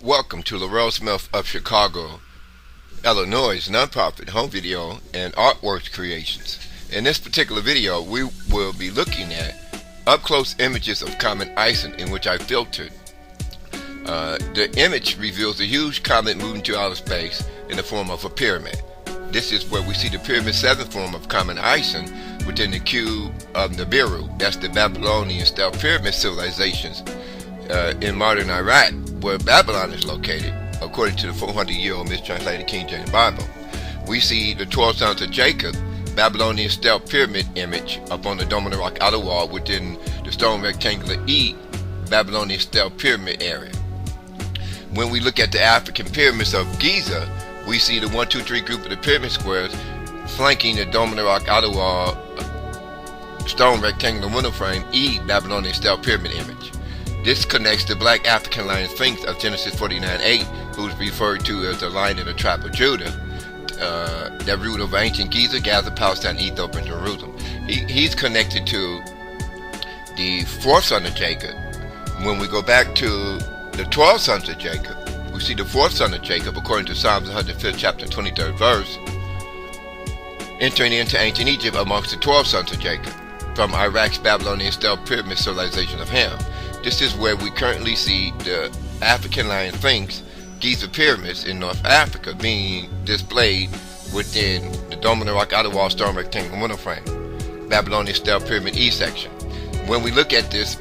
Welcome to the Smith of Chicago, Illinois nonprofit home video and artworks creations. In this particular video, we will be looking at up-close images of Comet Ison, in which I filtered. The image reveals a huge comet moving to outer space in the form of a pyramid. This is where we see the Pyramid 7 form of Comet Ison within the cube of NIBIRU. That's the Babylonian style pyramid civilizations in modern Iraq, where Babylon is located, according to the 400-year-old mistranslated King James Bible. We see the 12 sons of Jacob, Babylonian style pyramid image upon the dome of the rock outer wall within the stone rectangular E Babylonian style pyramid area. When we look at the African pyramids of Giza, we see the 1, 2, 3 group of the pyramid squares flanking the dome of the rock outer wall stone rectangular window frame E Babylonian style pyramid image. This connects the black African lion Sphinx of Genesis 49:8, who's referred to as the lion of the tribe of Judah, that ruled over ancient Giza, Gaza, Palestine, Ethiopia, and Jerusalem. He's connected to the 4th son of Jacob. When we go back to the 12 sons of Jacob, we see the 4th son of Jacob, according to Psalms 105th chapter 23rd verse, entering into ancient Egypt amongst the 12 sons of Jacob, from Iraq's Babylonian style pyramid civilization of Ham. This is where we currently see the African lion Sphinx, Giza pyramids in North Africa being displayed within the dome of the rock outer wall stone rectangular window frame, Babylonian style pyramid E section. When we look at this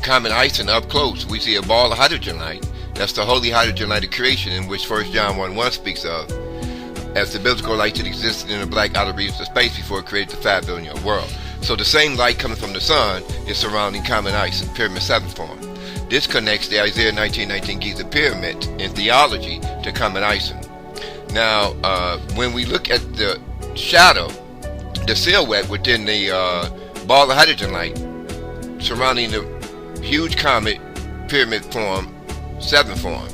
Comet Ison up close, we see a ball of hydrogen light. That's the holy hydrogen light of creation, in which 1 John 1:1 speaks of as the biblical light that existed in the black outer regions of space before it created the 5 billion world. So the same light coming from the sun is surrounding Comet Ison, Pyramid 7 form. This connects the Isaiah 19:19 Giza pyramid in theology to Comet Ison. Now, when we look at the shadow, the silhouette within the ball of hydrogen light surrounding the huge comet pyramid form 7 form,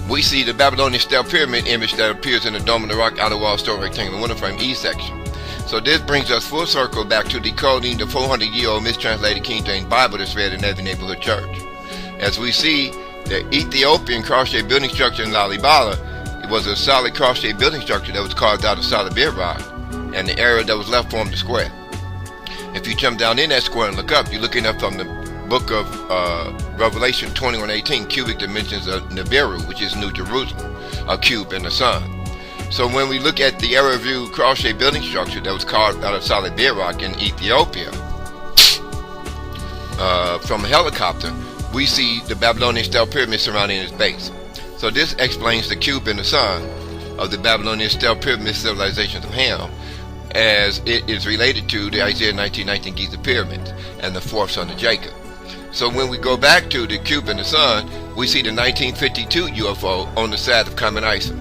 we see the Babylonian style pyramid image that appears in the dome of the rock outer wall stone rectangular window frame E section. So this brings us full circle back to decoding the 400-year-old mistranslated King James Bible that's read in every neighborhood church. As we see, the Ethiopian cross-shaped building structure in LALIBELA'S, it was a solid cross-shaped building structure that was carved out of solid bedrock, and the area that was left formed a square. If you jump down in that square and look up, you're looking up from the book of Revelation 21:18, cubic dimensions of NIBIRU, which is New Jerusalem, a cube in the sun. So when we look at the area view cross-shaped building structure that was carved out of solid bedrock in Ethiopia, from a helicopter, we see the Babylonian style pyramid surrounding its base. So this explains the cube in the sun of the Babylonian style pyramid civilization of Ham, as it is related to the Isaiah 19:19 Giza pyramids and the 4th son of Jacob. So when we go back to the cube in the sun, we see the 1952 UFO on the side of Comet Ison.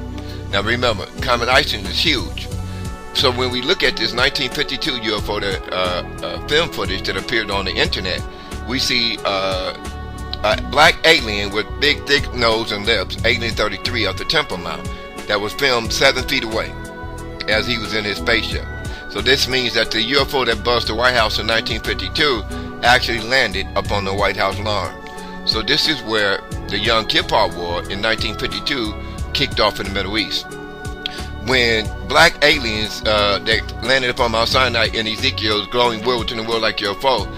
Now remember, Comet Ison is huge. So when we look at this 1952 UFO, film footage that appeared on the internet, we see a black alien with big thick nose and lips, Alien 33 of the Temple Mount, that was filmed 7 feet away as he was in his spaceship. So this means that the UFO that buzzed the White House in 1952 actually landed upon the White House lawn. So this is where the Yom Kippur War in 1952 kicked off in the Middle East, when black aliens that landed upon Mount Sinai in Ezekiel's glowing world within the world like UFO,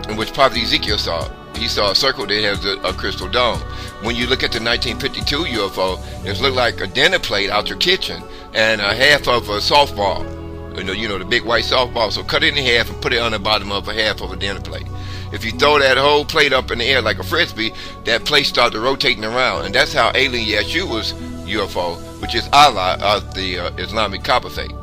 in which Prophet Ezekiel saw. He saw a circle that has a crystal dome. When you look at the 1952 UFO, it looked like a dinner plate out your kitchen and a half of a softball. You know the big white softball. So cut it in half and put it on the bottom of a half of a dinner plate. If you throw that whole plate up in the air like a frisbee, that plate started rotating around, and that's how alien YESHUA's UFO, which is Allah of the Islamic Copper faith.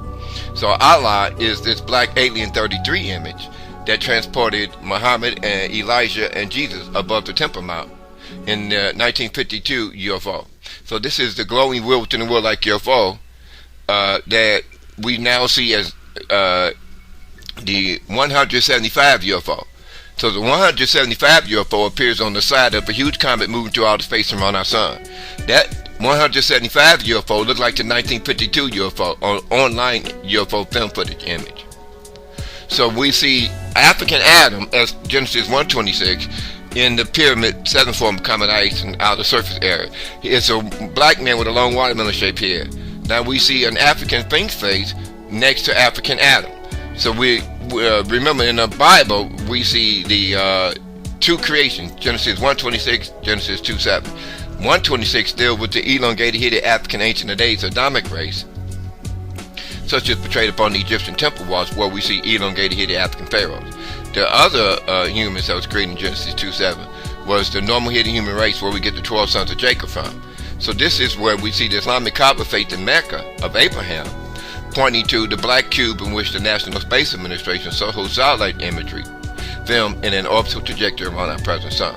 So Allah is this black alien 33 image that transported Muhammad and Elijah and Jesus above the Temple Mount in the 1952 UFO. So this is the glowing world within the world like UFO that we now see as the 175 UFO. So the 175 UFO appears on the side of a huge comet moving through outer space around our sun. That 175 UFO looked like the 1952 UFO online UFO film footage image. So we see African Adam, as Genesis 1:26, in the pyramid 7 form of Comet Ison outer surface area. It's a black man with a long watermelon shaped head. Now we see an African SPHINX face next to African Adam. So we remember in the Bible we see the two creations, Genesis 1:26, Genesis 2:7. 1:26 deal with the elongated headed African ancient of days Adamic race, such as portrayed upon the Egyptian temple walls, where we see elongated headed African pharaohs. The other humans that was created in Genesis 2:7 was the normal headed human race, where we get the 12 sons of Jacob from. So this is where we see the Islamic Kaaba faith in Mecca of Abraham, pointing to the black cube in which the National Space Administration SOHO satellite imagery filmed in an orbital trajectory around our present sun.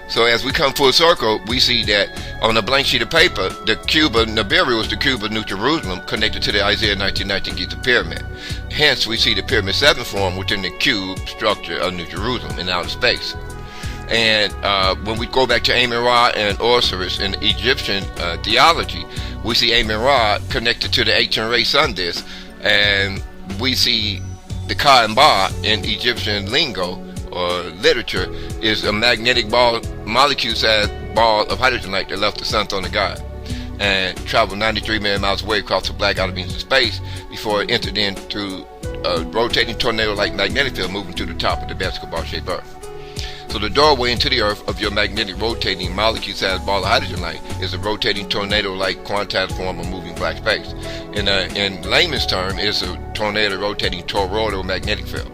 So as we come full circle, we see that on a blank sheet of paper, the cube of NIBIRU is the cube of New Jerusalem connected to the Isaiah 1919 Giza pyramid. Hence, we see the pyramid 7 form within the cube structure of New Jerusalem in outer space. And when we go back to Amen-Ra and Osiris in Egyptian theology, we see Amen-Ra connected to the ancient ray sun disk, and we see the Ka and Ba in Egyptian lingo or literature is a magnetic ball, molecule-sized ball of hydrogen light that left the sun on the god and traveled 93 million miles away across the black outer beams of space before it entered into a rotating tornado-like magnetic field moving to the top of the basketball-shaped Earth. So the doorway into the Earth of your magnetic rotating molecule-sized ball of hydrogen light is a rotating tornado-like quantized form of moving black space. In layman's term, it's a tornado rotating toroidal magnetic field.